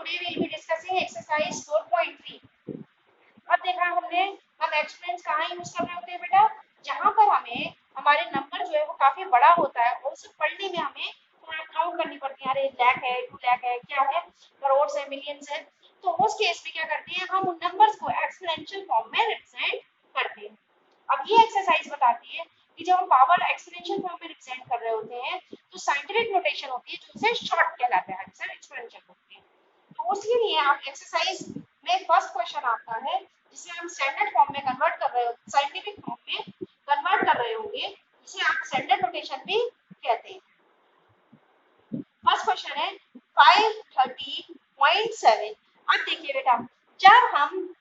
today we'll be discussing exercise 4.3. अब देखा हमने हम एक्सपोनेंट्स कहाँ यूज कर रहे होते हैं बेटा, जहाँ पर हमें हमारे नंबर जो है वो काफी बड़ा होता है और उसे पढ़ने में हमें थोड़ा काउंट करनी पड़ती है, अरे लाख है, 2 लाख है, क्या है, करोड़ है, मिलियंस है। तो उस केस में क्या करते हैं, हम उन नंबर्स को एक्सपोनेंशियल फॉर्म में रिप्रेजेंट करते हैं। अब ये एक्सरसाइज बताती है कि जब हम पावर एक्सपोनेंशियल फॉर्म में रिप्रेजेंट कर रहे होते हैं तो साइंटिफिक नोटेशन होती है जो उसे शॉर्ट कहलाता है, आंसर एक्सपोनेंशियल होती है। तो उसके लिए आप एक्सरसाइज में फर्स्ट क्वेश्चन आता है जिसे हम स्टैंडर्ड फॉर्म में कन्वर्ट कर रहे हो, साइंटिफिक फॉर्म में कन्वर्ट कर रहे होंगे, जिसे आप स्टैंडर्ड नोटेशन भी कहते हैं। फर्स्ट क्वेश्चन है 530.7। अब देखिए बेटा, जब हम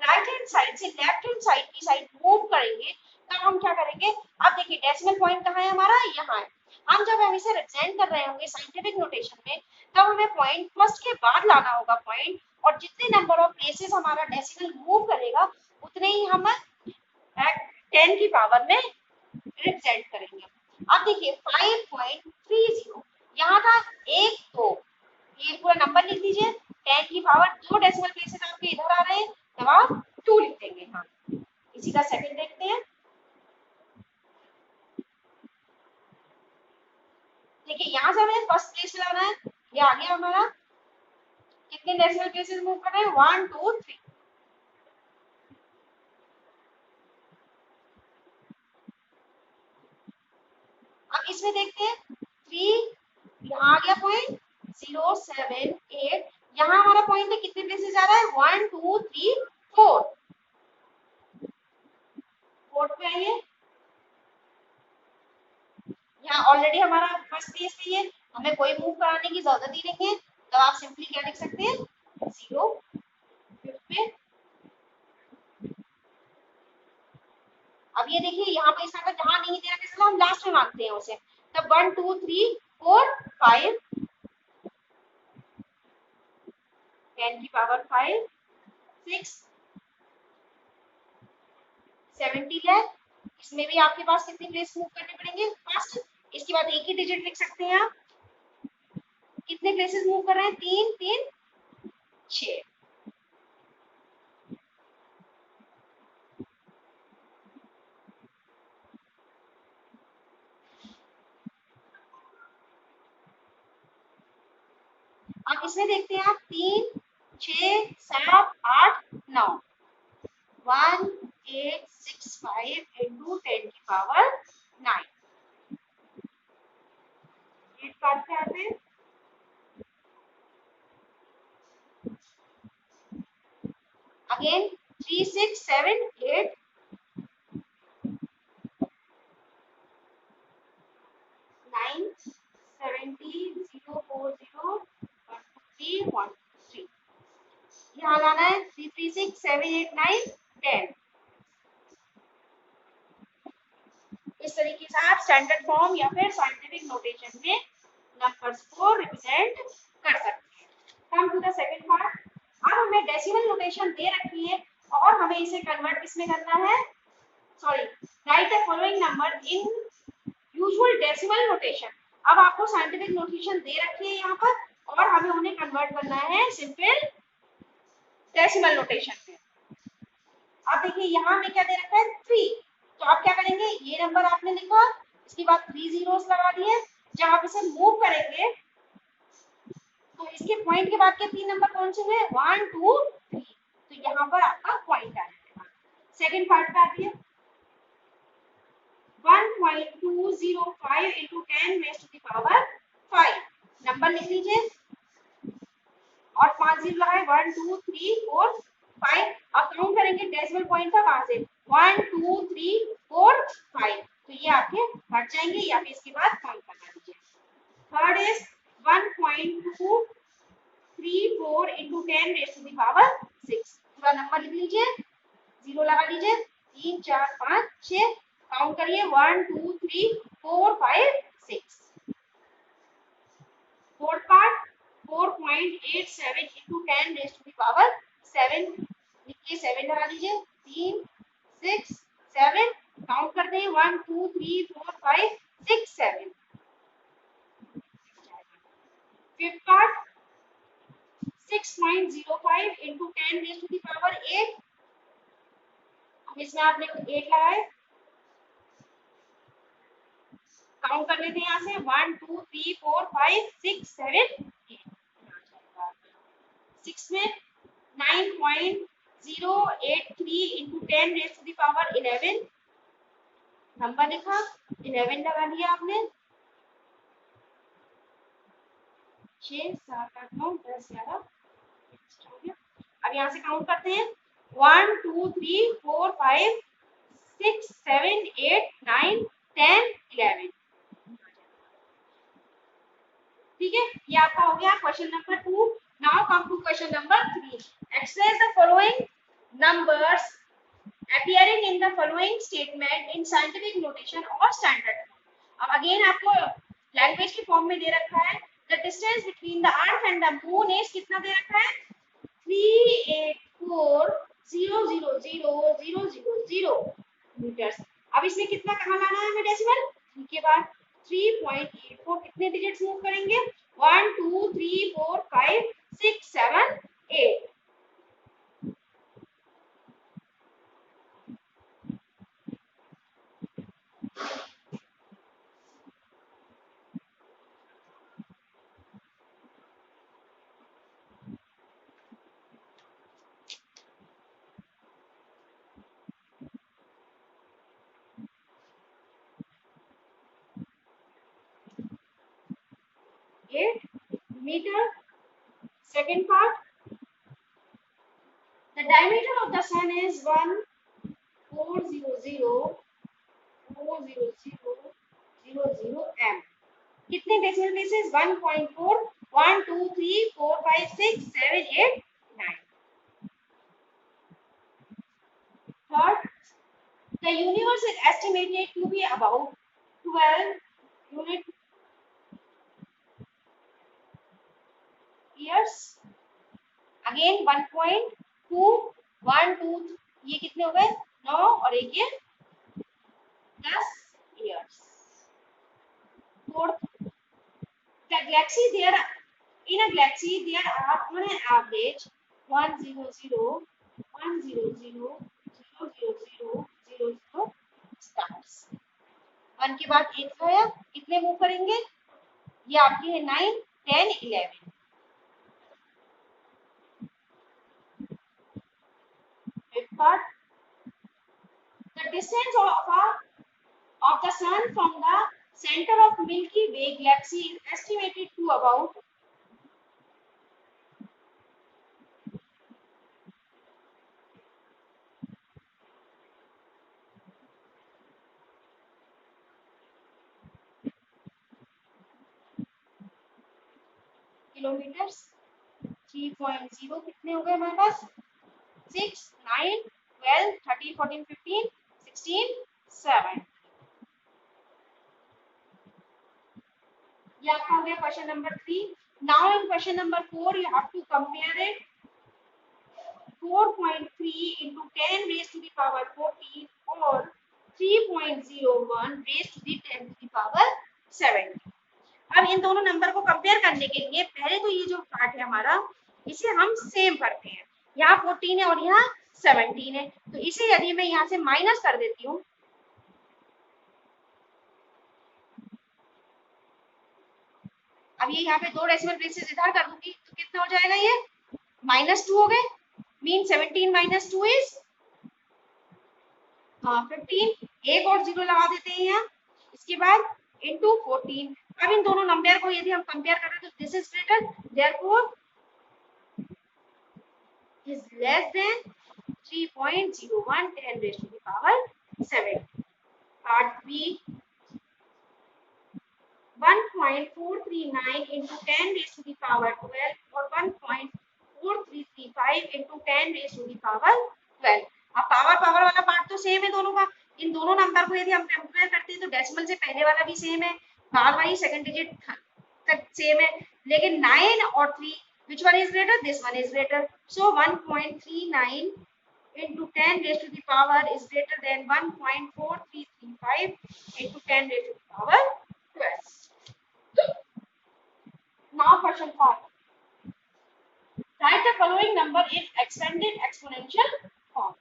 राइट हैंड साइड से लेफ्ट हैंड साइड की साइड मूव करेंगे तब हम क्या करेंगे, अब देखिए डेसिमल पॉइंट कहाँ है हमारा, यहाँ है। हम इसे रिप्रेजेंट कर रहे होंगे साइंटिफिक नोटेशन में तब हमें पॉइंट फर्स्ट के बाद लाना होगा पॉइंट, और जितने नंबर ऑफ प्लेसेस हमारा डेसिमल मूव करेगा उतने ही हम 10 की पावर में रिप्रेजेंट करेंगे। अब देखिए 5.30 यहाँ था 1 2, ये पूरा नंबर लिख लीजिए। 10 की पावर 2 डेसिमल प्लेसेस आपके इधर आ रहे हैं तब आप 2 लिख देंगे। हाँ, इसी का सेकंड देखते हैं। देखिए यहाँ से हमें फर्स्ट प्लेस पे लाना है, ये आ गया हमारा। कितने डेसिमल प्लेसेस मूव कर रहे हैं, 1 2 3। अब इसमें देखते हैं 3, यहाँ आ गया पॉइंट 0 7 8, यहाँ हमारा पॉइंट है कितने प्लेसेस जा रहा है, 1 2 3 4, फोर्थ पे आइए। यहाँ ऑलरेडी हमारा फर्स्ट प्लेस पे है, हमें कोई मूव कराने की जरूरत ही नहीं है, तो आप सिंपली क्या लिख सकते हैं, 0 फिफ्थ पे। अब ये देखिए यहाँ पे इसका जहाँ नहीं दे रखा है हम लास्ट में मानते हैं उसे, तब 1 2 3 4 5, 10 की पावर 5 6 70 है। इसमें भी आपके पास कितने प्लेस मूव करने पड़ेंगे, फर्स्ट। इसके बाद एक ही डिजिट लिख सकते हैं आप, कितने प्लेसेस मूव कर रहे हैं, 3 3 6। अब इसमें देखते हैं आप 3 6 7 8 9, 1 8 6 5 into 10 की पावर 9। एट पार्ट पे आते हैं। अगेन 3 6 7 8, 9 70 0 4 0 1 2 3 1 3। यहाँ लाना है 3 3 6 7 8 9 10। इस तरीके से आप स्टैंडर्ड फॉर्म या फिर साइंटिफिक नोटेशन में नंबर्स को रिप्रेजेंट कर सकते हैं। Come to the second part. अब हमें डेसिमल नोटेशन दे रखी है और हमें इसे कन्वर्ट किसमें करना है, sorry, right the following number in usual decimal notation. अब आपको साइंटिफिक नोटेशन दे रखी है यहाँ पर और हमें उन्हें कन्वर्ट करना है सिंपल डेसिमल नोटेशन में। अब देखिए यहाँ में क्या दे रखा है, 3, तो आप क्या करेंगे, ये नंबर आपने लिखा, इसके बाद 3 zeros लगा दिए। जब आप इसे मूव करेंगे तो इसके पॉइंट के बाद के 3 नंबर कौन से हुए, 1 2 3, तो यहाँ पर आपका पॉइंट आ जाएगा। सेकंड पार्ट पे आती है 1.205 into 10 raised to the power 5, number लिख लीजिए और 5 जीरो लगाए, 1 2 3 4 5। अब काउंट करेंगे डेसिमल पॉइंट था वहां से 1 2 3 4 5, तो ये आपके हट जाएंगे या फिर इसके बाद काउंट करना लीजिए। Third is 1.234 into 10 raised to the power 6, पूरा नंबर लिख लीजिए, जीरो लगा लीजिए, 3 4 5 6, काउंट करिए 1 2 3 4 5 6। Fourth part 4.87 into 10 raised to the power 7, लिखिए 7 लगा लीजिए, 3 6 7, काउंट करते हैं 1 2 3 4 5 6 7। Fifth part 6 6.05 into 10 raised to the power 8. अब इसमें आपने 8 लगाए, काउंट कर लेते हैं यहाँ से 1 2 3 4 5 6 7 8। 6 में 9.083 into 10 raised to the power 11 number लिखा, 11 लगा दिया आपने, 6 7 8 9 10 11। अब यहाँ से काउंट करते हैं 1 2 3 4 5 6 7 8 9 10 11। ठीक है, ये आपका हो गया question number 2। Now come to question number 3। Express the following numbers appearing in the following statement in scientific notation or standard form। अब अगेन आपको लैंग्वेज के फॉर्म में दे रखा है, the distance between the earth and the moon is कितना दे रखा है 384,000,000 metres. अब इसमें कितना कहाँ लाना है हमें डेसिमल, 3 के बाद 3.84 कितने डिजिट्स मूव करेंगे 1 2 3 4 5 6 7 8। meter. Second part, the diameter of the sun is 1,400,400,00 m। कितने decimal places 1.4 1 2 3 4 5 6 7 8 9। Third, the universe is estimated to be about 12 unit years। Again 1.2 1 2 ये कितने हो गए 9 और एक ये 10 years। Fourth, the galaxy there in a galaxy there are on an average 100,100,000 stars। 1 के बाद 8 आया, कितने मूव करेंगे, ये आपकी है 9 10 11। Fifth part, the distance of the sun from the center of Milky Way galaxy is estimated to about kilometres. 3.0 कितने हो गए हमारे पास 6 9 12 13 14 15 16 7। ये आपका हो गया question number 3। Now in question number 4 you have to compare it 4.3 into 10 raised to the power 14 or 3.01 raised to the 10 to the power 70। अब इन दोनों नंबर को कंपेयर करने के लिए पहले तो ये जो पार्ट है हमारा इसे हम सेम करते हैं, यहाँ 14 है और यहाँ 17 है, तो इसे यदि मैं यहाँ से माइनस कर देती हूँ अब ये यहाँ पे 2 डेसिमल प्लेसेस इधर कर दूंगी तो कितना हो जाएगा, ये -2 हो गए, मीन 17 - 2 इज 15। एक और 0 लगा देते हैं यहाँ, इसके बाद इनटू 14। अब इन दोनों नंबर को यदि हम कंपेयर करें तो this is greater therefore is less than 3.01 10 raised to the power 7। Part B 1.439 into 10 raised to the power 12 और 1.4335 into 10 raised to the power 12। अब पावर वाला पार्ट तो सेम है दोनों का, इन दोनों नंबर को यदि हम कंपेयर करते हैं तो डेसिमल से पहले वाला भी सेम है, बाद वाली सेकंड डिजिट तक सेम है, लेकिन 9 और 3 which one is greater, this one is greater, so 1.39 into 10 raised to the power is greater than 1.4335 into 10 raised to the power 12। Now question 5, Write the following number in expanded exponential form.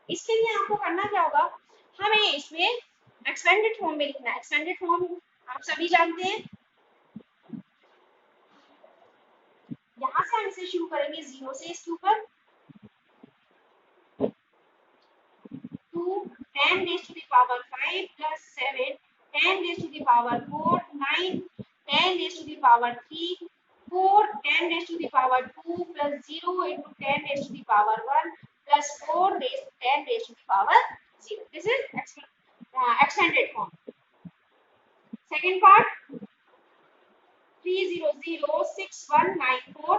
इसके लिए आपको करना क्या होगा, हमें इसमें expanded form में लिखना है। एक्सपेंडेड फॉर्म आप सभी जानते हैं। यहाँ से हम इसे शुरू करेंगे 0 से, इसके ऊपर 2 10 raised to the power 5 plus 7 10 raised to the power 4 9 10 raised to the power 3 4 10 raised to the power 2 plus 0 into 10 raised to the power 1 plus 4 raised to 10 raised to the power 0. This is expanded form. Second part 3006194,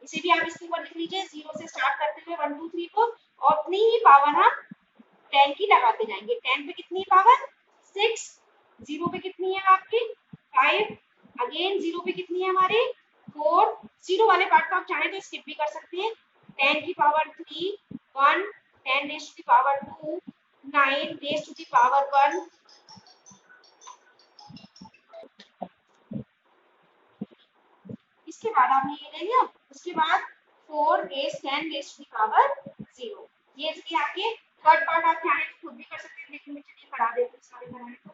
इसे भी आप इसके ऊपर लिख लीजिए 0 से start करते हुए 1 2 3 को, और अपनी ही पावर हम 10 की लगाते जाएंगे। 10 पे कितनी पावर 6, 0 पे कितनी है आपकी 5, अगेन 0 पे कितनी है हमारी 4, 0 वाले पार्ट को आप चाहें तो स्किप भी कर सकते हैं। 10 की power 3 1, 10 raise to the power 2 9 raise to the power 1, इसके बाद आपने ये ले लिया। उसके बाद 4 raise 10 raise to the power 0। ये इसके आपके थर्ड पार्ट आप चाहें तो खुद भी कर सकते हैं, लेकिन मैं चलिए पढ़ा देती हूँ सारे बनाने को।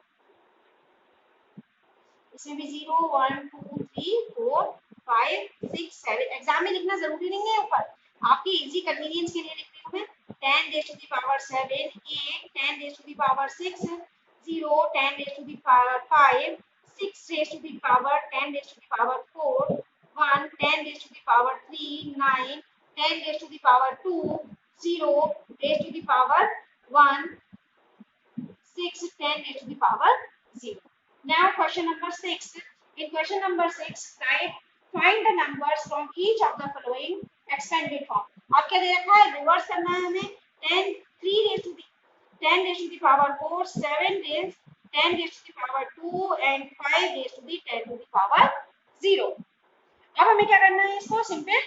इसमें भी 0 1 2 3 4 5 6 7 एग्जाम में लिखना जरूरी नहीं है, ऊपर आपकी इजी कन्वीनियंस के लिए लिख रही हूँ मैं। 10 raise to the power 7 8 10 raise to the power 6 0 10 raise to the power 5 6 raise to the power 10 raise to the power 4 1 10 raise to the power 3 9 10 raise to the power 2 0 raise to the power 1 6 10 raised to the power 0. Now question number 6. In question number 6, find the numbers from each of the following expanded form. आप क्या दे रखा है, reverse करना है हमें। 10 3 raised to the 10 raised to the power 4 7 raised 10 raised to the power 2 and 5 raised to the 10 to the power 0. अब हमें क्या करना है, इसको सिंपल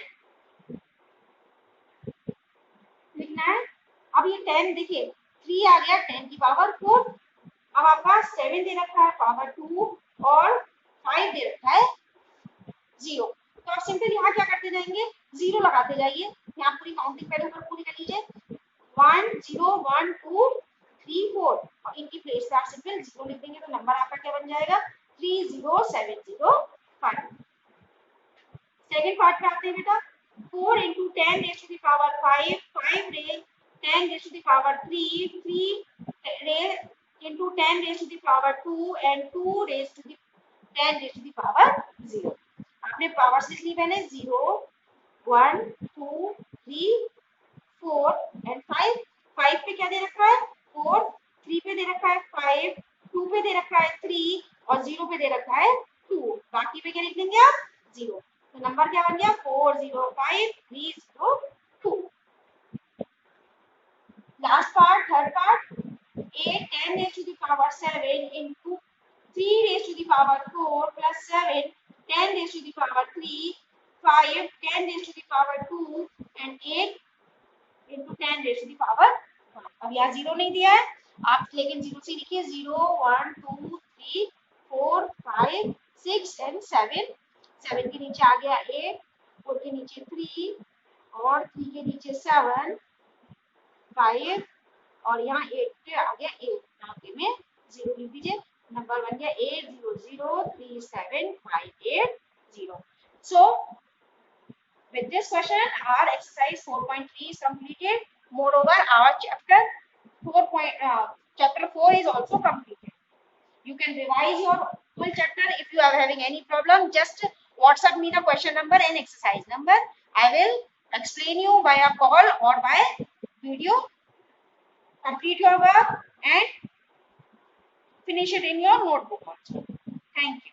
लिखना है। अब ये 10 देखिए 3 आ गया 10 की पावर 4, अब आपका 7 दे रखा है पावर 2 और 5 दे रखा है 0। तो आप सिंपल यहाँ क्या करते जाएंगे, 0 लगाते जाइए। यहाँ पूरी काउंटिंग पहले ऊपर पूरी कर लीजिए 1 0 1 2 3 4, और इनकी प्लेस पे आप सिंपल 0 लिख देंगे तो नंबर आपका क्या बन जाएगा 30705। सेकंड पार्ट में आते हैं बेटा। 4 into 10 raised to the power 5 5 raised 10 raised to the power 3 3 raised into 10 raised to the power 2 and 2 raised to the 10 raised to the power 0। आपने पावर्स लिख ली मैंने 0 1 2 3 4 and 5। 5 पे क्या दे रखा है 4, 3 पे दे रखा है 5, 2 पे दे रखा है 3 और 0 पे दे रखा है 2। बाकी पे क्या लिख देंगे आप 0। तो नंबर क्या बन गया 405302। Last part third part 8 10 raised to the power 7 into 3 raised to the power 4 plus 7 10 raised to the power 3 5 10 raised to the power 2 and 8 into 10 raised to the power 1। अब यहाँ 0 नहीं दिया है आप, लेकिन 0 से लिखिए 0 1 2 3 4 5 6 and 7। 7 के नीचे आ गया 8, 4 के नीचे 3 और 3 के नीचे 7 5 और यहाँ 8 पे आ गया 8, यहाँ पे में 0 लिख दीजिए। नंबर बन गया 80037580। So with this question our exercise 4.3 is completed. Moreover our chapter 4 is also completed. You can revise your full chapter. If you are having any problem, just WhatsApp me the question number and exercise number. I will explain you by a call or by video. Complete your work and finish it in your notebook also. Thank you.